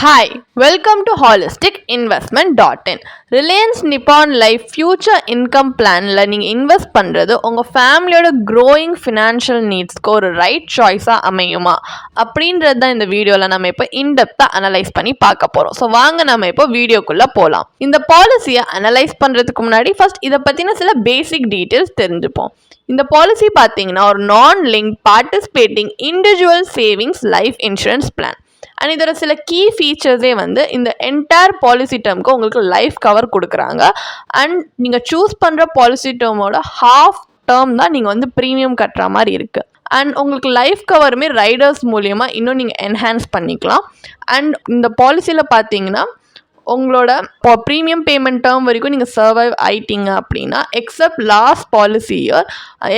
Hi, welcome to holisticinvestment.in. Reliance Nippon life future income பிளானில் நீங்கள் invest பண்ணுறது உங்கள் ஃபேமிலியோட க்ரோயிங் ஃபினான்ஷியல் நீட்ஸ்க்கு ஒரு ரைட் சாய்ஸாக அமையுமா அப்படின்றது தான் இந்த வீடியோவில் நம்ம இப்போ இன்டெப்த்தாக அனலைஸ் பண்ணி பார்க்க போகிறோம். ஸோ வாங்க நம்ம இப்போ வீடியோக்குள்ளே போகலாம். இந்த பாலிசியை அனலைஸ் பண்ணுறதுக்கு முன்னாடி ஃபர்ஸ்ட் இதை பற்றின சில பேசிக் டீட்டெயில்ஸ் தெரிஞ்சுப்போம். இந்த பாலிசி பார்த்தீங்கன்னா ஒரு நான் link participating individual savings life insurance plan. And இதோட சில கீ ஃபீச்சர்ஸே வந்து இந்த என்டையர் பாலிசி டேர்முக்கு உங்களுக்கு லைஃப் கவர் கொடுக்குறாங்க. அண்ட் நீங்கள் சூஸ் பண்ணுற பாலிசி டேர்மோட ஹாஃப் டேர்ம் தான் நீங்கள் வந்து ப்ரீமியம் கட்டுற மாதிரி இருக்குது. அண்ட் உங்களுக்கு லைஃப் கவருமே ரைடர்ஸ் மூலியமாக இன்னும் நீங்கள் என்ஹான்ஸ் பண்ணிக்கலாம். அண்ட் இந்த பாலிசியில் பார்த்தீங்கன்னா உங்களோட ப்ரீமியம் பேமெண்ட் டேர்ம் வரைக்கும் நீங்கள் சர்வைவ் ஆயிட்டீங்க அப்படின்னா எக்ஸப்ட் லாஸ்ட் பாலிசி இயர்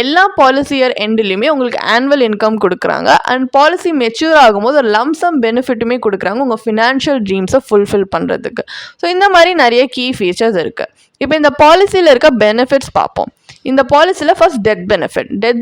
எல்லா பாலிசி இயர் எண்ட்லேயுமே உங்களுக்கு ஆனுவல் இன்கம் கொடுக்குறாங்க. அண்ட் பாலிசி மெச்சூர் ஆகும்போது ஒரு லம்சம் பெனிஃபிட்டுமே கொடுக்குறாங்க உங்கள் ஃபினான்ஷியல் ட்ரீம்ஸை ஃபுல்ஃபில் பண்ணுறதுக்கு. ஸோ இந்த மாதிரி நிறைய கீ ஃபீச்சர்ஸ் இருக்குது. இப்போ இந்த பாலிசியில் இருக்க பெனிஃபிட்ஸ் பார்ப்போம். இந்த பாலிசியில் ஃபர்ஸ்ட் டெத்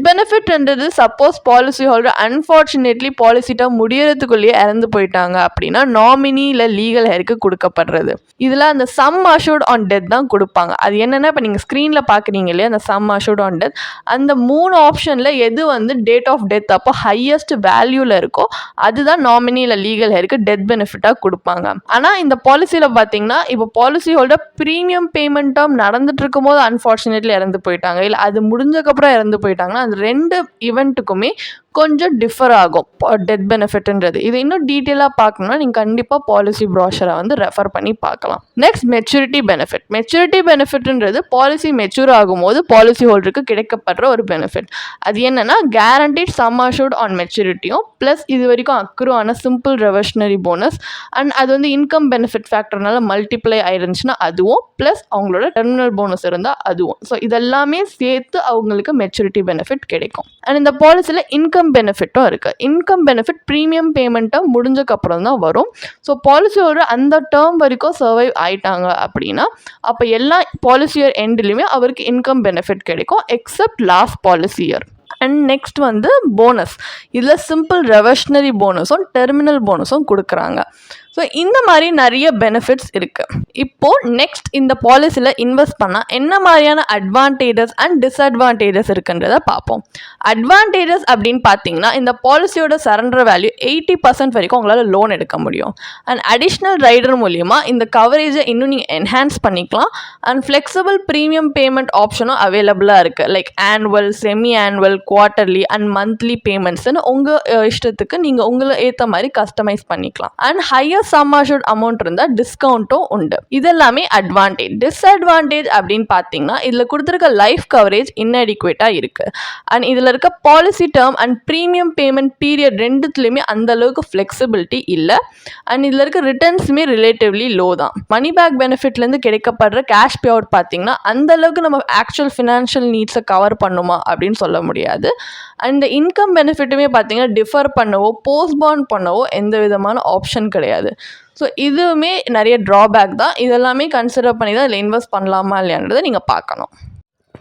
பெனிஃபிட்ன்றது suppose policy holder unfortunately policy term முடியறதுக்குள்ளேயே இறந்து போயிட்டாங்க அப்படின்னா நாமினி இல்லை லீகல் ஹேருக்கு கொடுக்கப்படுறது. இதில் அந்த சம் அஷூர்ட் ஆன் டெத் தான் கொடுப்பாங்க. அது என்னென்னா இப்போ நீங்கள் ஸ்க்ரீனில் பார்க்குறீங்க இல்லையா அந்த சம் அஷூர்ட் ஆன் டெத், அந்த 3 ஆப்ஷனில் எது வந்து டேட் ஆஃப் டெத் அப்போ ஹையஸ்ட் வேல்யூவில் இருக்கோ அதுதான் நாமினி இல்லை லீகல் ஹேருக்கு டெத் பெனிஃபிட்டாக கொடுப்பாங்க. ஆனால் இந்த பாலிசியில் பார்த்தீங்கன்னா இப்போ policy holder premium payment term நடந்துட்டு இருக்கும் போது அன்ஃபார்ச்சுனேட்லி இறந்து போயிட்டாங்க, இல்லை அது முடிஞ்சக்கப்புறம் இறந்து போயிட்டாங்கன்னா அந்த 2 ஈவெண்ட்டுக்குமே கொஞ்சம் டிஃபர் ஆகும் டெத் பெனிஃபிட்ன்றது. இது இன்னும் டீட்டெயிலாக பார்க்கணும்னா நீங்கள் கண்டிப்பாக பாலிசி ப்ராஷரை வந்து ரெஃபர் பண்ணி பார்க்கலாம். நெக்ஸ்ட் மெச்சூரிட்டி பெனிஃபிட்ன்றது பாலிசி மெச்சூர் ஆகும்போது பாலிசி ஹோல்டருக்கு கிடைக்கப்படுற ஒரு பெனிஃபிட். அது என்னன்னா கேரண்டீட் சம் அஷூர்ட் ஆன் மெச்சூரிட்டியும் ப்ளஸ் இது வரைக்கும் அக்ரூ ஆன சிம்பிள் ரெவர்ஷனரி போனஸ் அண்ட் அது வந்து இன்கம் பெனிஃபிட் ஃபேக்டர்னால மல்டிப்ளை ஆயிருந்துச்சுன்னா அதுவும் ப்ளஸ் அவங்களோட டெர்மினல் போனஸ் இருந்தால் அதுவும். ஸோ இதெல்லாமே சேர்த்து அவங்களுக்கு மெச்சூரிட்டி பெனிஃபிட் கிடைக்கும். அண்ட் இந்த பாலிசியில் இன்கம் பெனிஃபிட்டும் இருக்குது. இன்கம் பெனிஃபிட் ப்ரீமியம் பேமெண்ட்டை முடிஞ்சக்கப்புறம் தான் வரும். ஸோ பாலிசி ஹோல்டர் அந்த டேர்ம் வரைக்கும் சர்வைவ் ஆயிட்டாங்க அப்படின்னா அப்போ எல்லா பாலிசி இயர் எண்ட்லேயுமே அவருக்கு இன்கம் பெனிஃபிட் கிடைக்கும் accept last policy year. And next வந்து போனஸ், இதில் சிம்பிள் ரெவர்ஷனரி போனஸும் டெர்மினல் போனஸும் கொடுக்குறாங்க. ஸோ இந்த மாதிரி நிறைய பெனிஃபிட்ஸ் இருக்குது. இப்போது நெக்ஸ்ட் இந்த பாலிசியில் இன்வெஸ்ட் பண்ணால் என்ன மாதிரியான அட்வான்டேஜஸ் அண்ட் டிஸ்அட்வான்டேஜஸ் இருக்குன்றதை பார்ப்போம். அட்வான்டேஜஸ் அப்படின்னு பார்த்தீங்கன்னா இந்த பாலிசியோட சரண்டர் வேல்யூ 80% வரைக்கும் உங்களால் லோன் எடுக்க முடியும். அண்ட் அடிஷ்னல் ரைடர் மூலியமாக இந்த கவரேஜை இன்னும் நீங்கள் என்ஹான்ஸ் பண்ணிக்கலாம். அண்ட் ஃப்ளெக்சிபிள் ப்ரீமியம் பேமெண்ட் ஆப்ஷனும் அவைலபிளாக இருக்குது. Like annual, semi annual, quarterly and monthly பேமெண்ட்ஸ்னு உங்கள் இஷ்டத்துக்கு நீங்கள் உங்களை ஏற்ற மாதிரி கஸ்டமைஸ் பண்ணிக்கலாம். And higher sum assured amount இருந்தால் டிஸ்கவுண்ட்டும் உண்டு. இதெல்லாமே அட்வான்டேஜ். டிஸ்அட்வான்டேஜ் அப்படின்னு பார்த்தீங்கன்னா இதில் கொடுத்துருக்க லைஃப் கவரேஜ் இன்அடிக்குவேட்டாக இருக்குது. அண்ட் இதில் இருக்க policy term and premium payment period ரெண்டுத்துலேயுமே அந்த அளவுக்கு ஃப்ளெக்சிபிலிட்டி இல்லை. அண்ட் இதில் இருக்க ரிட்டர்ன்ஸுமே ரிலேட்டிவ்லி லோ தான். மணி பேக் பெனிஃபிட்லேருந்து கிடைக்கப்படுற கேஷ் பே அவுட் பார்த்தீங்கன்னா அந்த அளவுக்கு நம்ம ஆக்சுவல் ஃபினான்ஷியல் நீட்ஸை கவர் பண்ணுமா அப்படின்னு சொல்ல முடியாது. அண்ட் இன்கம் பெனிஃபிட்டுமே பார்த்தீங்கன்னா டிஃபர் பண்ணவோ போஸ்ட்பான் பண்ணவோ எந்த விதமான ஆப்ஷன் கிடையாது. ஸோ இதுவுமே நிறைய ட்ராபேக் தான். இதெல்லாமே கன்சிடர் பண்ணி தான் இதில் இன்வெஸ்ட் பண்ணலாமா இல்லையான்றதை நீங்கள் பார்க்கணும்.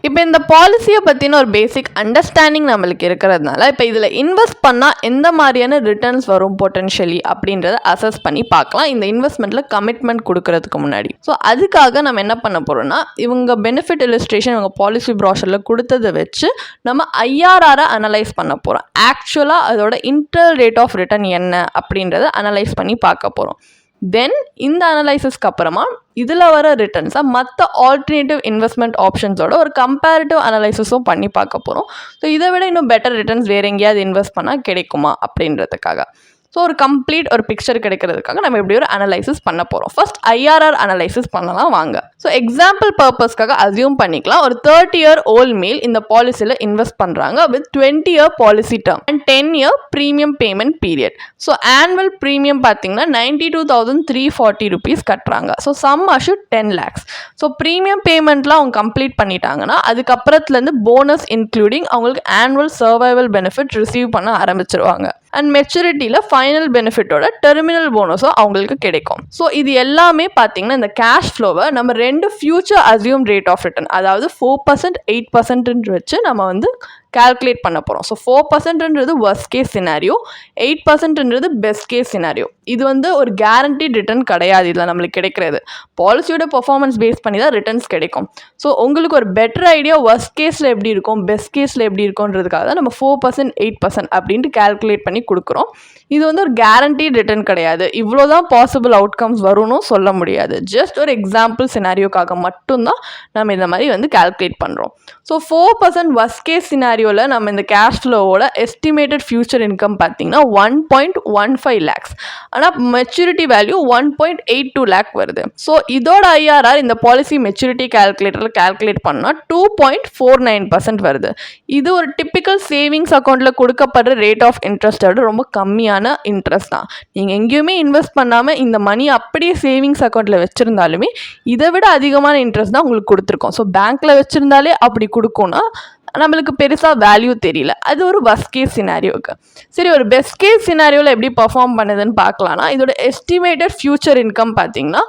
இப்போ இந்த பாலிசியை பற்றின ஒரு பேசிக் அண்டர்ஸ்டாண்டிங் நம்மளுக்கு இருக்கிறதுனால இப்போ இதில் இன்வெஸ்ட் பண்ணால் எந்த மாதிரியான ரிட்டர்ன்ஸ் வரும் பொட்டென்ஷியலி அப்படின்றத அசஸ் பண்ணி பார்க்கலாம் இந்த இன்வெஸ்ட்மெண்ட்டில் கமிட்மெண்ட் கொடுக்கறதுக்கு முன்னாடி. ஸோ அதுக்காக நம்ம என்ன பண்ண போகிறோம்னா இவங்க பெனிஃபிட் இல்லஸ்ட்ரேஷன் இவங்க பாலிசி ப்ராஷரில் கொடுத்ததை வச்சு நம்ம ஐஆர்ஆரை அனலைஸ் பண்ண போகிறோம். ஆக்சுவலாக அதோட இன்டர்னல் ரேட் ஆஃப் ரிட்டர்ன் என்ன அப்படின்றத அனலைஸ் பண்ணி பார்க்க போகிறோம். தென் இந்த அனலைசிஸ்க்கு அப்புறமா இதில் வர ரிட்டர்ன்ஸை மற்ற ஆல்டர்னேட்டிவ் இன்வெஸ்ட்மெண்ட் ஆப்ஷன்ஸோட ஒரு கம்பேரிட்டிவ் அனலைசிஸும் பண்ணி பார்க்க போகிறோம். ஸோ இதை விட இன்னும் பெட்டர் ரிட்டர்ன்ஸ் வேறு எங்கேயாவது இன்வெஸ்ட் பண்ணால் கிடைக்குமா அப்படின்றதுக்காக. ஸோ ஒரு கம்ப்ளீட் ஒரு பிக்சர் கிடைக்கிறதுக்காக நம்ம இப்படி ஒரு அனலைசிஸ் பண்ண போகிறோம். ஃபர்ஸ்ட் ஐஆர்ஆர் அனலைசிஸ் பண்ணலாம் வாங்க. ஸோ எக்ஸாம்பிள் பர்பஸ்க்காக அசியூம் பண்ணிக்கலாம் ஒரு 30 year ஓல்ட் மேல் இந்த பாலிசியில் இன்வெஸ்ட் பண்ணுறாங்க with 20 year policy term and 10 year premium payment period. So annual premium பார்த்தீங்கன்னா 92,340 rupees கட்டுறாங்க. So sum assured 10 lakhs. So premium பேமெண்ட்லாம் அவங்க கம்ப்ளீட் பண்ணிட்டாங்கன்னா அதுக்கப்புறத்துலேருந்து போனஸ் இன்க்ளூடிங் அவங்களுக்கு ஆனுவல் சர்வைவல் பெனிஃபிட் ரிசீவ் பண்ண ஆரம்பிச்சிருவாங்க. அண்ட் மெச்சூரிட்டியில் ஃபைனல் பெனிஃபிட்டோட டெர்மினல் போனஸும் அவங்களுக்கு கிடைக்கும். ஸோ இது எல்லாமே பார்த்தீங்கன்னா இந்த கேஷ் ஃப்ளோவை நம்ம 2 future assume rate of return அதாவது 4% 8% வச்சு நம்ம வந்து கால்குலேட் பண்ண போகிறோம். ஸோ 4%ன்றது worst case scenario, 8%ன்றது பெஸ்ட் கேஸ் சினாரியோ. இது வந்து ஒரு கேரண்டீட் ரிட்டர்ன் கிடையாது. இதில் நம்மளுக்கு கிடைக்கிறது பாலிசியோட பெர்ஃபார்மன்ஸ் பேஸ் பண்ணி தான் ரிட்டர்ன்ஸ் கிடைக்கும். ஸோ உங்களுக்கு ஒரு பெட்டர் ஐடியா worst கேஸில் எப்படி இருக்கும், பெஸ்ட் கேஸில் எப்படி இருக்கும்ன்றதுக்காக தான் நம்ம 4%, 8% அப்படின்ட்டு கால்குலேட் பண்ணி கொடுக்குறோம். இது வந்து ஒரு கேரண்டீட் ரிட்டர்ன் கிடையாது. இவ்வளோ தான் பாசிபிள் அவுட்கம்ஸ் வரும்னு சொல்ல முடியாது. ஜஸ்ட் ஒரு எக்ஸாம்பிள் சினாரியோக்காக மட்டும்தான் நம்ம இந்த மாதிரி வந்து கால்குலேட் பண்ணுறோம். ஸோ 4% worst கேஸ் சினாரியோவில் நம்ம இந்த கேஷ் ஃப்ளோவோட எஸ்டிமேட்டட் ஃபியூச்சர் இன்கம் பார்த்தீங்கன்னா 1.15 lakhs. ஆனால் மெச்சூரிட்டி வேல்யூ 1.82 lakh வருது. ஸோ இதோட ஐஆர்ஆர் இந்த பாலிசி மெச்சூரிட்டி கால்குலேட்டரில் கால்குலேட் பண்ணால் 2.49% வருது. இது ஒரு டிப்பிக்கல் சேவிங்ஸ் அக்கௌண்ட்டில் கொடுக்கப்படுற ரேட் ஆஃப் இன்ட்ரெஸ்ட்டோட ரொம்ப கம்மியான இன்ட்ரெஸ்ட் தான். நீங்கள் எங்கேயுமே இன்வெஸ்ட் பண்ணாமல் இந்த மணி அப்படியே சேவிங்ஸ் அக்கௌண்ட்டில் வச்சுருந்தாலுமே இதை விட அதிகமான இன்ட்ரெஸ்ட் தான் உங்களுக்கு கொடுத்துருக்கோம். ஸோ பேங்க்கில் வச்சுருந்தாலே அப்படி கொடுக்கும்னா நம்மளுக்கு பெருசாக வேல்யூ தெரியல. அது ஒரு worst கேஸ் சினாரியோவுக்கு. சரி, ஒரு பெஸ்ட் கேஸ் சினாரியோவில் எப்படி பர்ஃபார்ம் பண்ணுதுன்னு பார்க்கலான்னா, இதோட எஸ்டிமேட்டட் ஃபியூச்சர் இன்கம் பார்த்தீங்கன்னா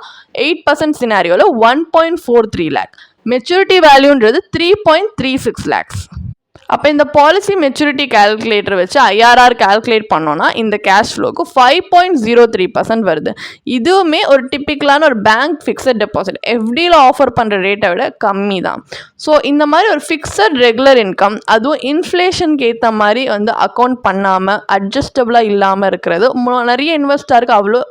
8% சினாரியோவில் 1.43 lakh, மெச்சூரிட்டி வேல்யூன்றது 3.36 lakhs. அப்போ இந்த பாலிசி மெச்சூரிட்டி கால்குலேட்டர் வச்சு ஐஆர்ஆர் கால்குலேட் பண்ணோன்னா இந்த கேஷ் ஃப்ளோக்கு 5.03% வருது. இதுவுமே ஒரு டிப்பிக்கலான ஒரு பேங்க் ஃபிக்ஸட் டெபாசிட் எஃப்டியில் ஆஃபர் பண்ணுற ரேட்டை விட கம்மி தான். ஸோ இந்த மாதிரி ஒரு ஃபிக்ஸட் ரெகுலர் இன்கம், அதுவும் இன்ஃப்ளேஷனுக்கு ஏற்ற மாதிரி வந்து அக்கௌண்ட் பண்ணாமல் அட்ஜஸ்டபிளாக இல்லாமல் இருக்கிறது நிறைய இன்வெஸ்டருக்கு அவ்வளோ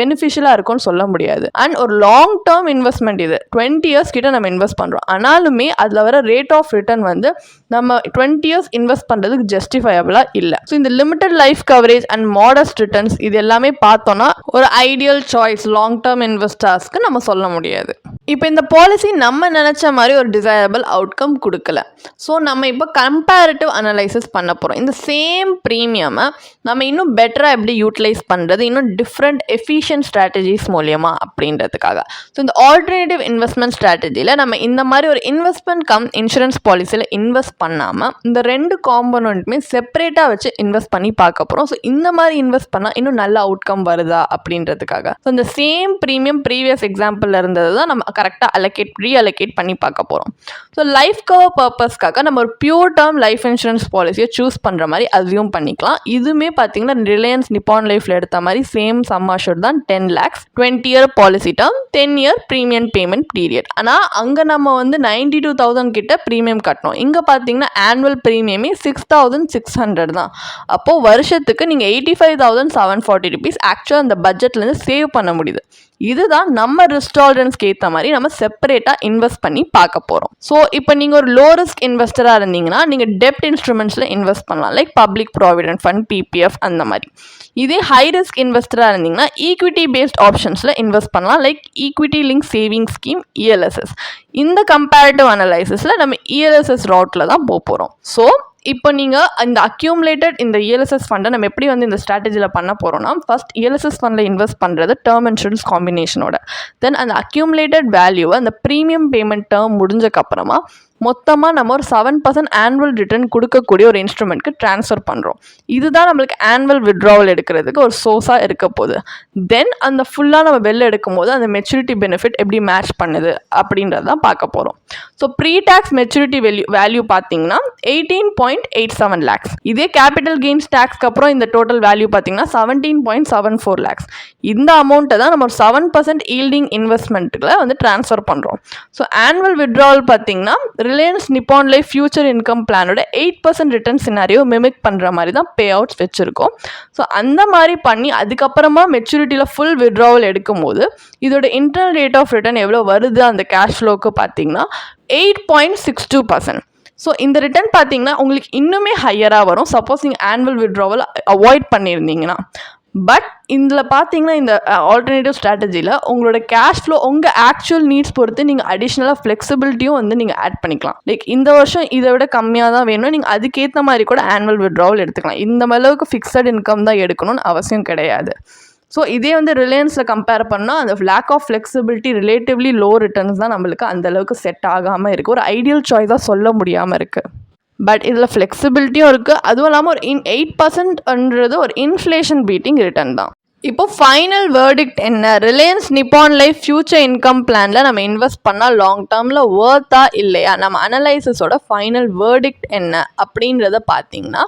பெனிஃபிஷியலாக இருக்கும்னு சொல்ல முடியாது. அண்ட் ஒரு லாங் டேர்ம் இன்வெஸ்ட்மெண்ட், இது 20 years கிட்ட நம்ம இன்வெஸ்ட் பண்ணுறோம். ஆனாலுமே அதில் வர ரேட் ஆஃப் ரிட்டர்ன் வந்து நம்ம 20 years இன்வெஸ்ட் பண்ணுறதுக்கு ஜஸ்டிஃபையபிளாக இல்லை. ஸோ இந்த limited life coverage and modest returns இது எல்லாமே பார்த்தோன்னா ஒரு ஐடியல் சாய்ஸ் லாங் டேர்ம் இன்வெஸ்டர்ஸ்க்கு நம்ம சொல்ல முடியாது. இப்போ இந்த பாலிசி நம்ம நினச்ச மாதிரி ஒரு டிசைரபிள் அவுட்கம் கொடுக்கல. ஸோ நம்ம இப்போ கம்பேரிட்டிவ் அனலைசிஸ் பண்ண போகிறோம். இந்த சேம் ப்ரீமியமை நம்ம இன்னும் பெட்டராக எப்படி யூட்டிலைஸ் பண்ணுறது, இன்னும் டிஃப்ரெண்ட் எஃபிஷியன்ட் ஸ்ட்ராட்டஜிஸ் மூலியமாக அப்படின்றதுக்காக. ஸோ இந்த ஆல்டர்னேட்டிவ் இன்வெஸ்ட்மெண்ட் ஸ்ட்ராட்டஜியில் நம்ம இந்த மாதிரி ஒரு இன்வெஸ்ட்மெண்ட் கம் இன்சூரன்ஸ் பாலிசியில் இன்வெஸ்ட் பண்ணாமல் இந்த ரெண்டு காம்பனண்ட்டுமே செப்பரேட்டாக வச்சு இன்வெஸ்ட் பண்ணி பார்க்க போகிறோம். ஸோ இந்த மாதிரி இன்வெஸ்ட் பண்ணால் இன்னும் நல்ல அவுட்கம் வருதா அப்படின்றதுக்காக. ஸோ இந்த சேம் ப்ரீமியம் ப்ரீவியஸ் எக்ஸாம்பிளில் இருந்தது தான் நம்ம கரெக்டாக ரீஅலோகேட் பண்ணி பார்க்க போகிறோம். ஸோ லைஃப் கவர் பர்பஸ்க்காக நம்ம ஒரு பியூர் டேர்ம் லைஃப் இன்சூரன்ஸ் பாலிசியை சூஸ் பண்ணுற மாதிரி அசியூம் பண்ணிக்கலாம். இதுவுமே பார்த்தீங்கன்னா ரிலையன்ஸ் நிப்பான் லைஃப்பில் எடுத்த மாதிரி சேம் சம் அஷ்யூர்ட் தான் 10 lakhs, 20-year policy term, 10-year premium payment period. ஆனால் அங்கே நம்ம வந்து 92,000 கிட்ட ப்ரீமியம் கட்டணும். இங்கே பார்த்தீங்கன்னா ஆனுவல் ப்ரீமியமே 6,600 தான். அப்போது வருஷத்துக்கு நீங்கள் 85,740 rupees ஆக்சுவலாக அந்த பட்ஜெட்லேருந்து சேவ் பண்ண முடியுது. இதுதான் நம்ம ரிஸ்க் டாலரன்ஸ்க்கு ஏற்ற மாதிரி நம்ம செப்பரேட்டாக இன்வெஸ்ட் பண்ணி பார்க்க போகிறோம். ஸோ இப்போ நீங்கள் ஒரு லோ ரிஸ்க் இன்வெஸ்டராக இருந்தீங்கன்னா நீங்கள் டெப்ட் இன்ஸ்ட்ருமெண்ட்ஸில் இன்வெஸ்ட் பண்ணலாம், like public provident fund, PPF அந்த மாதிரி. இதே ஹை ரிஸ்க் இன்வெஸ்டராக இருந்தீங்கன்னா ஈக்விட்டி பேஸ்ட் ஆப்ஷன்ஸில் இன்வெஸ்ட் பண்ணலாம், like equity link saving scheme, ELSS. இந்த கம்பேரிட்டிவ் அனலைசிஸில் நம்ம இஎல்எஸ்எஸ் ரவுட்டில் தான் போகிறோம். ஸோ இப்போ நீங்கள் இந்த அக்யூமுலேட்டட் இந்த இஎல்எஸ்எஸ் ஃபண்டை நம்ம எப்படி வந்து இந்த ஸ்ட்ராட்டஜியில் பண்ண போகிறோம்னா, ஃபர்ஸ்ட் இஎல்எஸ்எஸ் ஃபண்டில் இன்வெஸ்ட் பண்ணுறது டேர்ம் இன்சூரன்ஸ் காம்பினேஷனோட, தென் அந்த அக்யூமுலேட்டட் வேல்யூவை அந்த ப்ரீமியம் பேமெண்ட் டேர்ம் முடிஞ்சக்கப்புறமா மொத்தமாக நம்ம ஒரு 7% ஆனுவல் ரிட்டர்ன் கொடுக்கக்கூடிய ஒரு இன்ஸ்ட்ருமெண்ட்க்கு ட்ரான்ஸ்ஃபர் பண்ணுறோம். இதுதான் நம்மளுக்கு ஆனுவல் விட்ராவல் எடுக்கிறதுக்கு ஒரு சோர்ஸாக இருக்க போகுது. தென் அந்த ஃபுல்லாக நம்ம வெளில எடுக்கும் போது அந்த மெச்சூரிட்டி பெனிஃபிட் எப்படி மேட்ச் பண்ணுது அப்படின்றது தான் பார்க்க போகிறோம். So pre tax maturity value பார்த்தீங்கன்னா 18.87 lakhs. இதே கேபிட்டல் கெயின்ஸ் டேக்ஸ்க்கு அப்புறம் இந்த டோட்டல் வேல்யூ பார்த்தீங்கன்னா 17.74 lakhs. இந்த அமௌண்ட்டை தான் நம்ம ஒரு 7% ஈல்டிங் இன்வெஸ்ட்மெண்ட்டுகளை வந்து ட்ரான்ஸ்ஃபர் பண்ணுறோம். ஸோ ஆனுவல் விட்ராவல் பார்த்தீங்கன்னா Reliance Nippon life future income பிளானோட 8% ரிட்டர்ன் சினாரியோ மிமிக் பண்ணுற மாதிரி தான் பே அவுட்ஸ் வச்சுருக்கோம். ஸோ அந்த மாதிரி பண்ணி அதுக்கப்புறமா மெச்சூரிட்டியில் ஃபுல் விட்ராவல் எடுக்கும் போது இதோட இன்டர்னல் ரேட் ஆஃப் ரிட்டர்ன் எவ்வளோ வருது அந்த கேஷ் ஃப்ளோக்கு பார்த்தீங்கன்னா 8.62%. ஸோ இந்த ரிட்டர்ன் பார்த்தீங்கன்னா உங்களுக்கு இன்னுமே ஹையராக வரும் சப்போஸ் நீங்கள் ஆனுவல் விட்ராவல் அவாய்ட் பண்ணியிருந்தீங்கன்னா. பட் இதில் பார்த்தீங்கன்னா இந்த ஆல்டர்னேட்டிவ் ஸ்ட்ராட்டஜியில் உங்களோட கேஷ் ஃப்ளோ உங்கள் ஆக்சுவல் நீட்ஸ் பொறுத்து நீங்கள் அடிஷ்னலாக ஃப்ளெக்சிபிலிட்டியும் வந்து நீங்கள் ஆட் பண்ணிக்கலாம். லைக் இந்த வருஷம் இதை விட கம்மியாக தான் வேணும், நீங்கள் அதுக்கேற்ற மாதிரி கூட ஆனுவல் விட்ராவல் எடுத்துக்கலாம். இந்த அளவுக்கு ஃபிக்ஸட் இன்கம் தான் எடுக்கணும்னு அவசியம் கிடையாது. ஸோ இதே வந்து ரிலையன்ஸில் கம்பேர் பண்ணால் அந்த lack of flexibility relatively low returns தான் நம்மளுக்கு அந்தளவுக்கு செட் ஆகாமல் இருக்குது. ஒரு ஐடியல் சாய்ஸாக சொல்ல முடியாமல் இருக்குது. பட் இதில் ஃப்ளெக்சிபிலிட்டியும் இருக்குது. அதுவும் இல்லாமல் ஒரு 8%ன்றது ஒரு இன்ஃப்ளேஷன் பீட்டிங் ரிட்டர்ன் தான். இப்போ ஃபைனல் வேர்டிக்ட் என்ன? Reliance Nippon life future income பிளானில் நம்ம இன்வெஸ்ட் பண்ணால் லாங் டேர்மில் ஒர்த்தா இல்லையா? நம்ம அனலைசிஸோட ஃபைனல் வேர்டிக்ட் என்ன அப்படின்றத பார்த்தீங்கன்னா,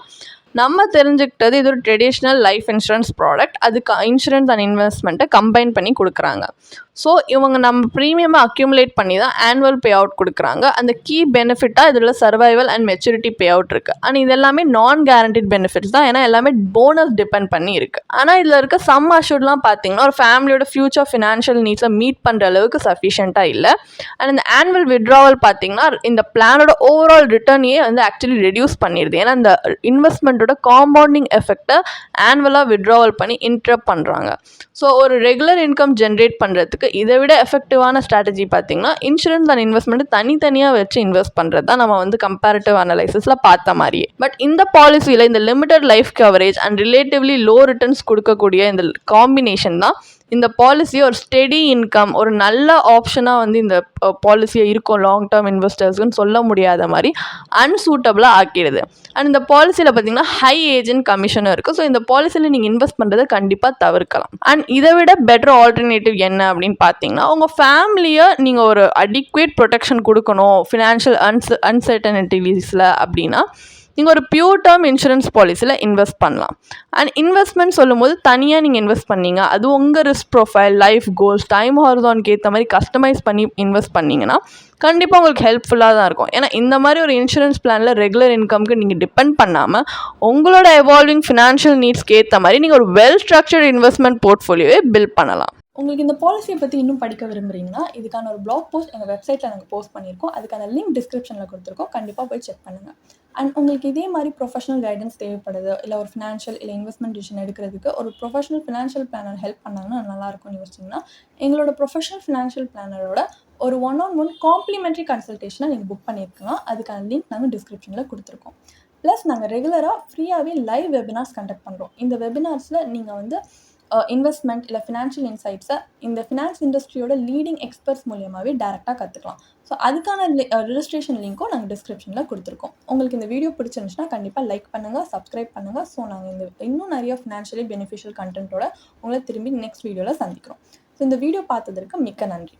நம்ம தெரிஞ்சுக்கிட்டது இது ஒரு ட்ரெடிஷ்னல் லைஃப் இன்சூரன்ஸ் ப்ராடக்ட். அதுக்கு இன்சூரன்ஸ் அண்ட் இன்வெஸ்ட்மெண்ட்டை கம்பைன் பண்ணி கொடுக்குறாங்க. ஸோ இவங்க நம்ம ப்ரீமியமை அக்யூமுலேட் பண்ணி தான் ஆனுவல் பே அவுட் கொடுக்குறாங்க. அந்த கீ பெனிஃபிட்டாக இதில் survival and maturity pay out இருக்குது. அண்ட் இது எல்லாமே நான் கேரண்டிட் பெனிஃபிட்ஸ் தான், ஏன்னா எல்லாமே போனஸ் டிபெண்ட் பண்ணி இருக்குது. ஆனால் இதில் இருக்க சம் அஷூர்ட்லாம் பார்த்தீங்கன்னா ஒரு ஃபேமிலியோட ஃபியூச்சர் ஃபினான்ஷியல் நீட்ஸை மீட் பண்ணுற அளவுக்கு சஃபிஷியண்ட்டாக இல்லை. அண்ட் இந்த ஆனுவல் விட்ராவல் பார்த்தீங்கன்னா இந்த பிளானோட ஓவரால் ரிட்டர்னையே வந்து ஆக்சுவலி ரெடியூஸ் பண்ணிடுது. ஏன்னா இந்த இன்வெஸ்ட்மெண்ட்டோட காம்பவுண்டிங் எஃபெக்டை ஆனுவலாக விட்ராவல் பண்ணி இன்டரப்ட் பண்ணுறாங்க. ஸோ ஒரு ரெகுலர் இன்கம் ஜென்ரேட் பண்ணுறதுக்கு இதை விட எஃபெக்டிவான ஸ்ட்ராட்டஜி பார்த்தீங்கன்னா இன்சூரன்ஸ் அண்ட் இன்வெஸ்ட்மெண்ட் தனித்தனியாக வச்சு இன்வெஸ்ட் பண்ணுறது தான் நம்ம வந்து கம்பேரிட்டிவ் அனலைசிஸில் பார்த்த மாதிரியே. பட் இந்த பாலிசியில் இந்த limited life coverage and relatively low returns கொடுக்கக்கூடிய இந்த காம்பினேஷன் தான் இந்த பாலிசியை ஒரு ஸ்டெடி இன்கம் ஒரு நல்ல ஆப்ஷனாக வந்து இந்த பாலிசியை இருக்கும் லாங் டேர்ம் இன்வெஸ்டர்ஸ்க்குன்னு சொல்ல முடியாத மாதிரி அன்சூட்டபிளாக ஆக்கிடுது. அண்ட் இந்த பாலிசியில் பார்த்தீங்கன்னா ஹை ஏஜென்ட் கமிஷனும் இருக்குது. ஸோ இந்த பாலிசியில் நீங்கள் இன்வெஸ்ட் பண்ணுறதை கண்டிப்பாக தவிர்க்கலாம். அண்ட் இதை விட பெட்டர் ஆல்டர்னேட்டிவ் என்ன அப்படின்னு பார்த்தீங்கன்னா, உங்கள் ஃபேமிலியை நீங்கள் ஒரு அடிக்வேட் ப்ரொடெக்ஷன் கொடுக்கணும் ஃபினான்ஷியல் அன்சர்டனிட்டிஸில் அப்படின்னா நீங்கள் ஒரு பியூர் டேர்ம் இன்சூரன்ஸ் பாலிசியில் இன்வெஸ்ட் பண்ணலாம். அண்ட் இன்வெஸ்ட்மெண்ட் சொல்லும் போது தனியாக நீங்கள் இன்வெஸ்ட் பண்ணீங்க, அது உங்கள் risk profile, life goals, time ஹாரிசானுக்கு ஏற்ற மாதிரி கஸ்டமைஸ் பண்ணி இன்வெஸ்ட் பண்ணிங்கன்னா கண்டிப்பாக உங்களுக்கு ஹெல்ப்ஃபுல்லாக தான் இருக்கும். ஏன்னா இந்த மாதிரி ஒரு இன்சூரன்ஸ் பிளானில் ரெகுலர் இன்கம்க்கு நீங்கள் டிபெண்ட் பண்ணாமல் உங்களோட எவால்விங் ஃபினான்ஷியல் நீட்ஸ்க்கு ஏற்ற மாதிரி நீங்கள் ஒரு வெல் ஸ்ட்ரக்சர்ட் இன்வெஸ்ட்மெண்ட் போர்ட்ஃபோலியோவை பில்ட் பண்ணலாம். உங்களுக்கு இந்த பாலிசியை பற்றி இன்னும் படிக்க விரும்புகிறீங்கன்னா இதுக்கான ஒரு பிளாக் போஸ்ட் எங்கள் வெப்சைட்டில் நாங்கள் போஸ்ட் பண்ணியிருக்கோம். அதுக்கான லிங்க் டிஸ்கிரிப்ஷனில் கொடுத்துருக்கோம். கண்டிப்பாக போய் செக் பண்ணுங்கள். அண்ட் உங்களுக்கு இதே மாதிரி ப்ரொஃபஷனல் கைடன்ஸ் தேவைப்படுது, இல்லை ஒரு ஃபினான்ஷியல் இல்லை இன்வெஸ்ட்மெண்ட் டிசிஷன் எடுக்கிறதுக்கு ஒரு ப்ரொஃபஷனல் ஃபினான்ஷியல் பிளானர் ஹெல்ப் பண்ணாங்கன்னா நல்லாயிருக்கும்னு யோசிச்சிங்கன்னா எங்களோட ப்ரொஃபஷனல் ஃபினான்ஷியல் பிளானரோட ஒரு 1-on-1 காம்ப்ளிமெண்ட்ரி கன்சல்டேஷனை நீங்கள் புக் பண்ணியிருக்கலாம். அதுக்கான லிங்க் நாங்கள் டிஸ்கிரிப்ஷனில் கொடுத்துருக்கோம். ப்ளஸ் நாங்கள் ரெகுலராக ஃப்ரீயாகவே லைவ் வெபினார்ஸ் கண்டக்ட் பண்ணுறோம். இந்த வெபினார்ஸில் நீங்கள் வந்து இன்வெஸ்ட்மெண்ட் இல்லை ஃபினான்ஷியல் இன்சைட்ஸை இந்த ஃபினான்ஸ் இண்டஸ்ட்ரியோட லீடிங் எக்ஸ்பர்ட்ஸ் மூலியமாகவே டேரெக்டாக கற்றுக்கலாம். ஸோ அதுக்கான ரெஜிஸ்ட்ரேஷன் லிங்க்கும் நாங்கள் டிஸ்கிரிப்ஷனில் கொடுத்துருக்கோம். உங்களுக்கு இந்த வீடியோ பிடிச்சிருந்துச்சுன்னா கண்டிப்பாக லைக் பண்ணுங்கள், சப்ஸ்கிரைப் பண்ணுங்கள். ஸோ நாங்கள் இன்னும் நிறைய ஃபினான்ஷியலி பெனிஃபிஷியல் கண்டென்ட்டோட உங்களை திரும்பி நெக்ஸ்ட் வீடியோவில் சந்திக்கிறோம். ஸோ இந்த வீடியோ பார்த்ததற்கு மிக்க நன்றி.